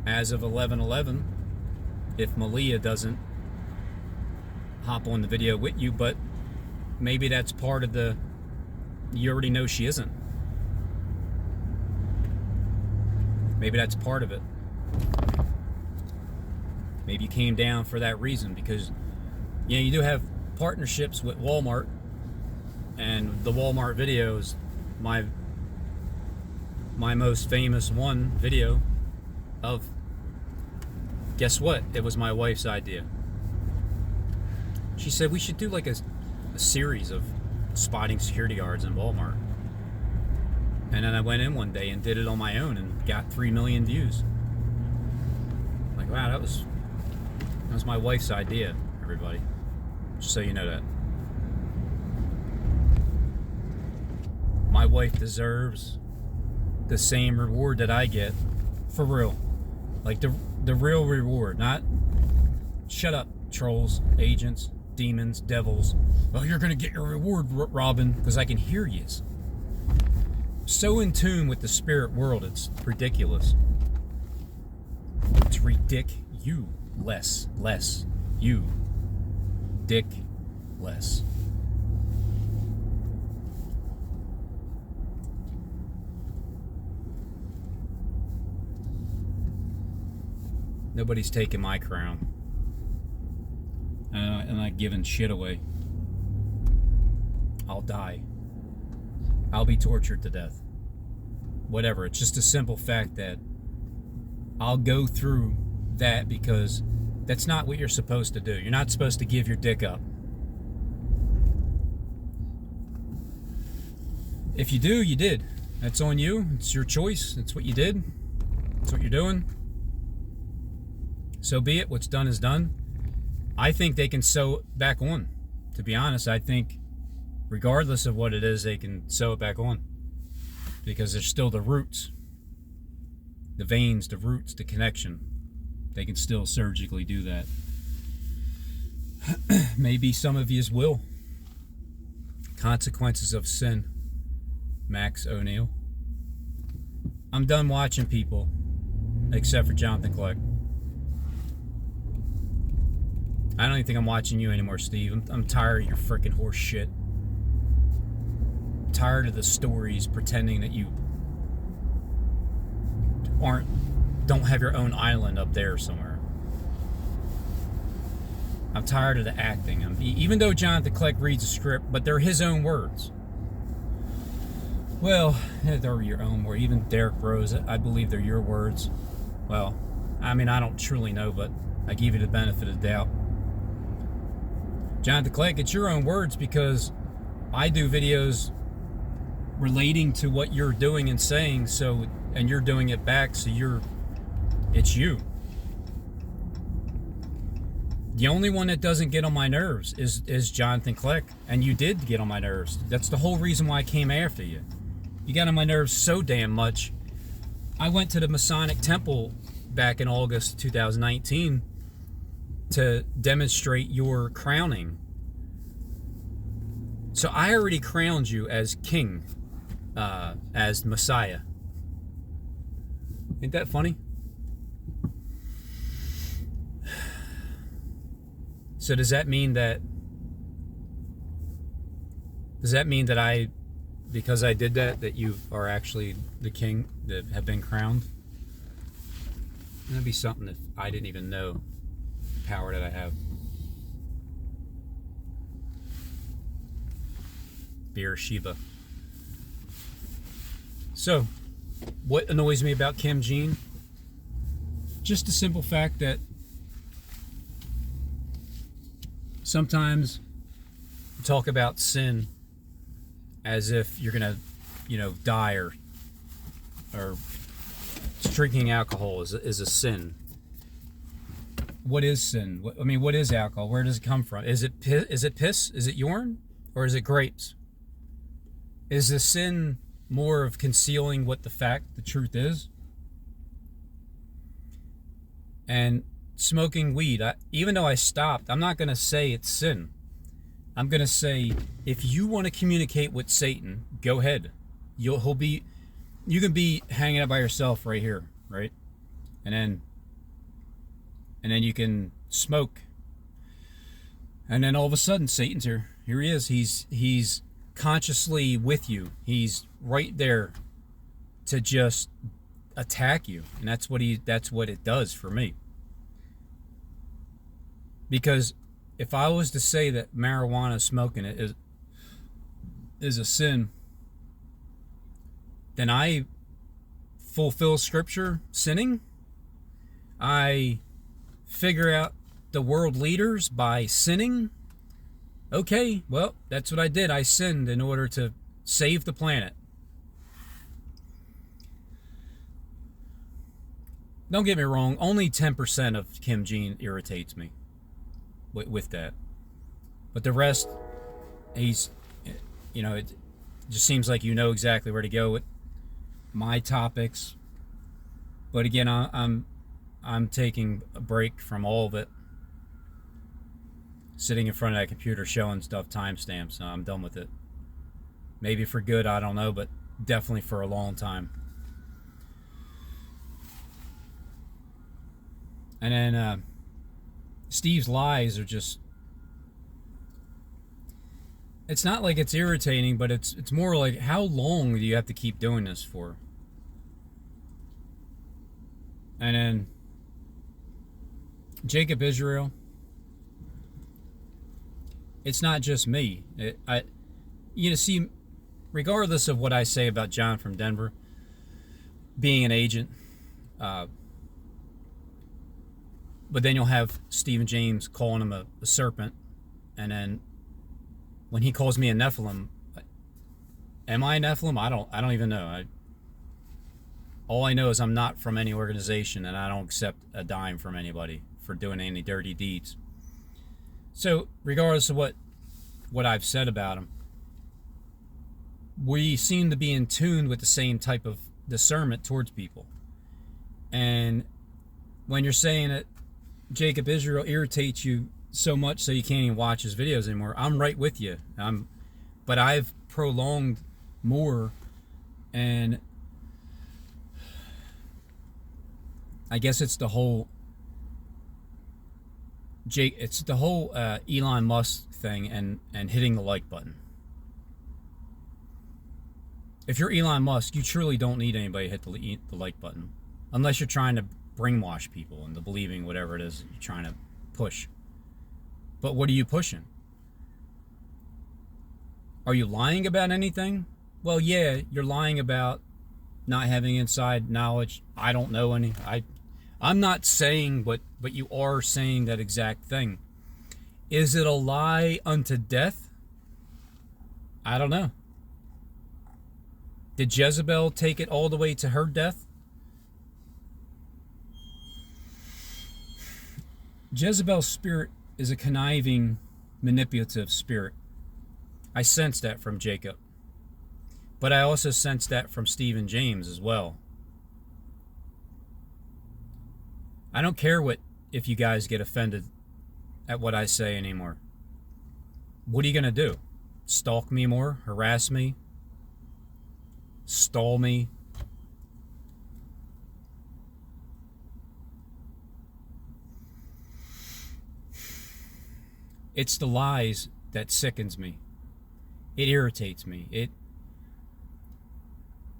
as of 11/11 if Malia doesn't hop on the video with you, but maybe that's part of the, you already know she isn't. Maybe that's part of it. Maybe you came down for that reason, because you do have partnerships with Walmart, and the Walmart videos, my most famous one video of, guess what? It was my wife's idea. She said we should do like a series of spotting security guards in Walmart. And then I went in one day and did it on my own and got 3 million views. Like, wow, that was my wife's idea, everybody. Just so you know that. My wife deserves the same reward that I get, for real. Like the real reward, not shut up, trolls, agents, demons, devils. Oh, you're gonna get your reward, Robin, because I can hear you. So in tune with the spirit world, it's ridiculous. It's ridiculous. Less. You. Dick less. Nobody's taking my crown. I'm not giving shit away. I'll die. I'll be tortured to death. Whatever. It's just a simple fact that I'll go through that, because that's not what you're supposed to do. You're not supposed to give your dick up. If you do, you did. That's on you. It's your choice. It's what you did. It's what you're doing. So be it. What's done is done. I think they can sew it back on. To be honest, I think regardless of what it is, they can sew it back on. Because there's still the roots. The veins, the roots, the connection. They can still surgically do that. Maybe some of yous will. Consequences of sin. Max O'Neill. I'm done watching people. Except for Jonathan Kleck. I don't even think I'm watching you anymore, Steve. I'm tired of your freaking horse shit. I'm tired of the stories pretending that you don't have your own island up there somewhere. I'm tired of the acting. Even though Jonathan Kleck reads a script, but they're his own words. Well, they're your own words. Even Derek Rose, I believe they're your words. Well, I mean, I don't truly know, but I give you the benefit of the doubt. Jonathan Kleck, it's your own words, because I do videos relating to what you're doing and saying, so, and you're doing it back, so it's you. The only one that doesn't get on my nerves is Jonathan Kleck, and you did get on my nerves. That's the whole reason why I came after you. You got on my nerves so damn much. I went to the Masonic Temple back in August 2019 to demonstrate your crowning. So I already crowned you as king, as Messiah. Ain't that funny? So does that mean that I, because I did that you are actually the king that have been crowned? That'd be something if I didn't even know the power that I have. Beersheba. So, what annoys me about Kim Jean? Just the simple fact that sometimes you talk about sin as if you're gonna, die, or drinking alcohol is a sin. What is sin? What is alcohol? Where does it come from? Is it piss? Is it urine? Or is it grapes? Is the sin more of concealing what the truth is? And smoking weed, even though I stopped, I'm not going to say it's sin. I'm going to say, if you want to communicate with Satan, go ahead. You can be hanging out by yourself right here, right? And then you can smoke. And then all of a sudden, Satan's here. Here he is. He's consciously with you. He's right there to just attack you. And that's what it does for me. Because if I was to say that marijuana smoking it is a sin, then I fulfill scripture sinning. I figure out the world leaders by sinning. Okay, well, that's what I did. I sinned in order to save the planet. Don't get me wrong, only 10% of Kim Jean irritates me with that. But the rest, it just seems like you know exactly where to go with my topics. But again, I'm taking a break from all of it. Sitting in front of that computer showing stuff timestamps. So I'm done with it. Maybe for good, I don't know, but definitely for a long time. And then Steve's lies are just... It's not like it's irritating, but it's more like, how long do you have to keep doing this for? And then Jacob Israel, it's not just me. See, regardless of what I say about John from Denver being an agent, but then you'll have Stephen James calling him a serpent, and then when he calls me a Nephilim, am I a Nephilim? I don't even know. All I know is I'm not from any organization, and I don't accept a dime from anybody for doing any dirty deeds. So, regardless of what I've said about him, we seem to be in tune with the same type of discernment towards people. And when you're saying that Jacob Israel irritates you so much so you can't even watch his videos anymore, I'm right with you. But I've prolonged more, and I guess it's the whole Elon Musk thing and hitting the like button. If you're Elon Musk, you truly don't need anybody to hit the like button, unless you're trying to brainwash people into believing whatever it is you're trying to push. But what are you pushing? Are you lying about anything? Well, yeah, you're lying about not having inside knowledge. I don't know any. I'm not saying, but you are saying that exact thing. Is it a lie unto death? I don't know. Did Jezebel take it all the way to her death? Jezebel's spirit is a conniving, manipulative spirit. I sense that from Jacob. But I also sense that from Stephen James as well. I don't care if you guys get offended at what I say anymore. What are you going to do? Stalk me more? Harass me? Stall me? It's the lies that sickens me. It irritates me.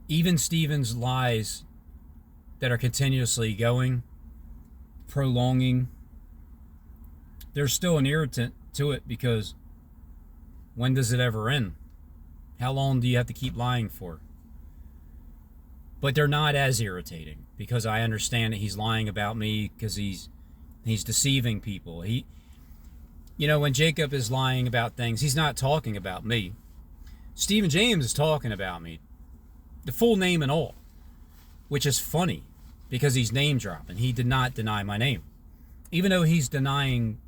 Even Stephen's lies that are continuously going, prolonging, there's still an irritant to it, because when does it ever end? How long do you have to keep lying for? But they're not as irritating, because I understand that he's lying about me because he's deceiving people. When Jacob is lying about things, he's not talking about me. Stephen James is talking about me, the full name and all, which is funny because he's name dropping. He did not deny my name, even though he's denying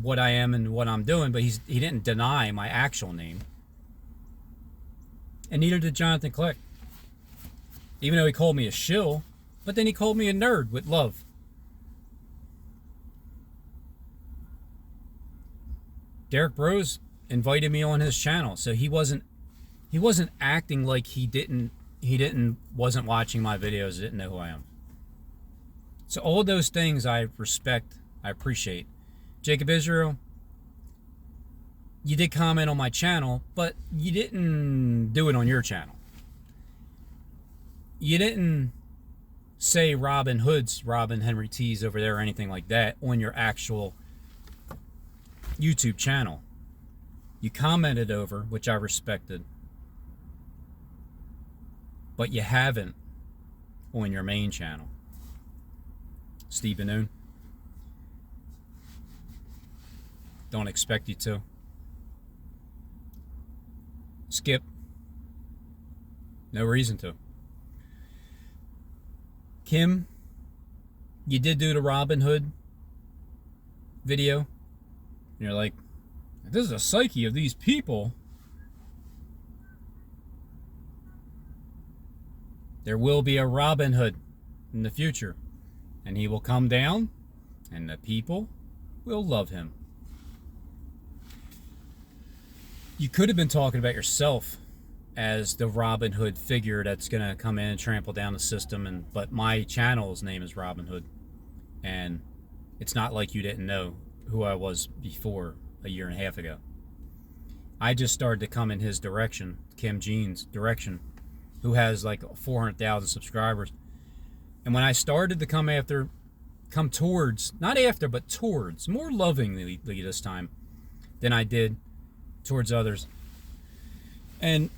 what I am and what I'm doing, but he didn't deny my actual name. And neither did Jonathan Click. Even though he called me a shill, but then he called me a nerd with love. Derek Bros invited me on his channel, so he wasn't acting like he wasn't watching my videos, didn't know who I am. So all those things I respect, I appreciate. Jacob Israel, you did comment on my channel, but you didn't do it on your channel. You didn't say Robin Hood's Robin Henry T's over there or anything like that on your actual YouTube channel. You commented over, which I respected, but you haven't on your main channel. Stephen Noon, don't expect you to. Skip, no reason to. Kim, you did do the Robin Hood video. And you're like, this is a psyche of these people. There will be a Robin Hood in the future, and he will come down, and the people will love him. You could have been talking about yourself as the Robin Hood figure that's going to come in and trample down the system, but my channel's name is Robin Hood, and it's not like you didn't know who I was before a year and a half ago. I just started to come in his direction, Kim Jean's direction, who has like 400,000 subscribers. And when I started to come towards, not after, but towards, more lovingly this time than I did towards others. And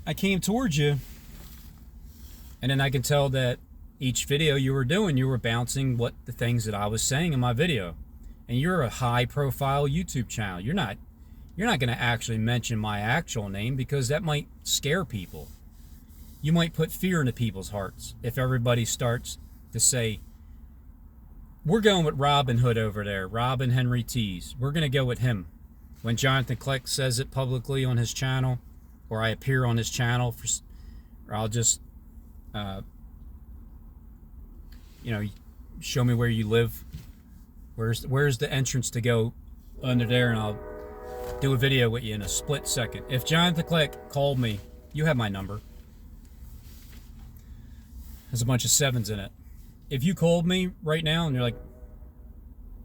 I came towards you, and then I can tell that each video you were doing, you were bouncing the things that I was saying in my video. And you're a high-profile YouTube channel. You're not going to actually mention my actual name, because that might scare people. You might put fear into people's hearts if everybody starts to say, we're going with Robin Hood over there, Robin Henry T's. We're going to go with him. When Jonathan Click says it publicly on his channel, or I appear on his channel, or I'll just, show me where you live. Where's the entrance to go under there, and I'll do a video with you in a split second. If Jonathan Click called me, you have my number. There's a bunch of 7s in it. If you called me right now and you're like,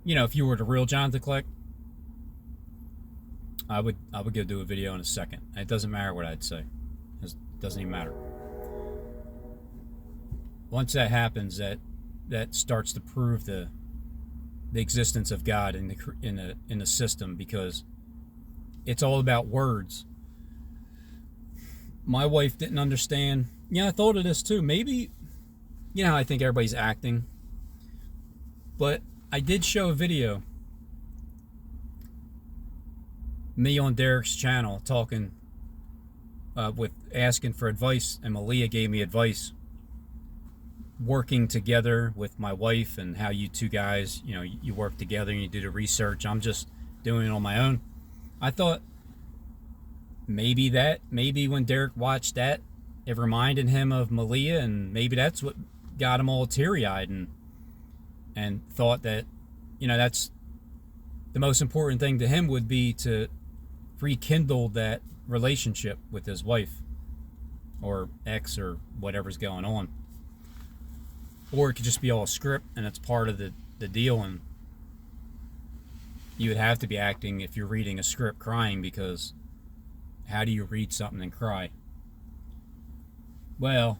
if you were the real Jonathan Click, I would go do a video in a second. It doesn't matter what I'd say. It doesn't even matter. Once that happens, that starts to prove the existence of God in the system, because it's all about words. My wife didn't understand. I thought of this too. Maybe, I think everybody's acting. But I did show a video, me on Derek's channel, talking with asking for advice, and Malia gave me advice, working together with my wife, and how you two guys, you work together and you do the research. I'm just doing it on my own. I thought maybe when Derek watched that, it reminded him of Malia, and maybe that's what got him all teary-eyed, and thought that, that's the most important thing to him would be to rekindle that relationship with his wife, or ex, or whatever's going on. Or it could just be all a script, and it's part of the deal, and you would have to be acting if you're reading a script crying, because how do you read something and cry? Well,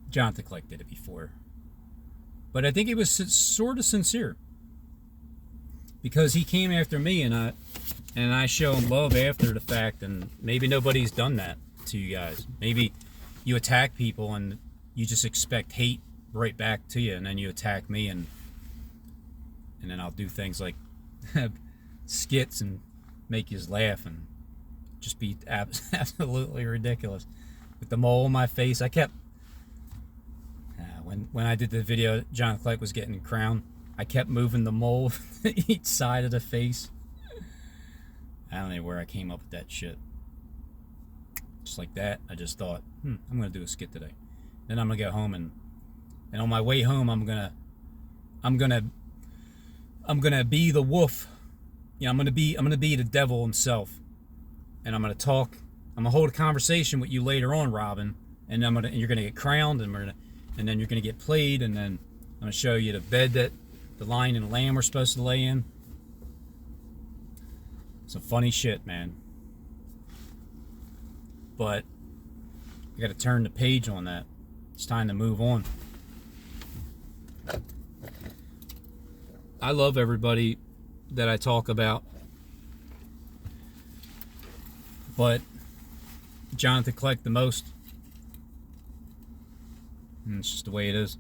Jonathan Click did it before. But I think it was sort of sincere, because he came after me, and I show him love after the fact. And maybe nobody's done that to you guys. Maybe you attack people and you just expect hate right back to you, and then you attack me, and then I'll do things like skits and make you laugh and just be absolutely ridiculous. With the mole on my face, I kept when I did the video, John Clark was getting crowned, I kept moving the mole to each side of the face. I don't know where I came up with that shit. Just like that, I just thought, I'm gonna do a skit today. Then I'm gonna go home, and on my way home, I'm gonna be the wolf. Yeah, I'm gonna be the devil himself, and I'm gonna talk. I'm gonna hold a conversation with you later on, Robin, and you're gonna get crowned, and then you're gonna get played, and then I'm gonna show you the bed that the lion and the lamb were supposed to lay in. Some funny shit, man. But I gotta turn the page on that. It's time to move on. I love everybody that I talk about, but Jonathan Kleck the most. And it's just the way it is.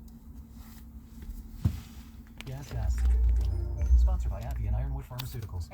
Yes. Sponsored by Abbey and Ironwood Pharmaceuticals.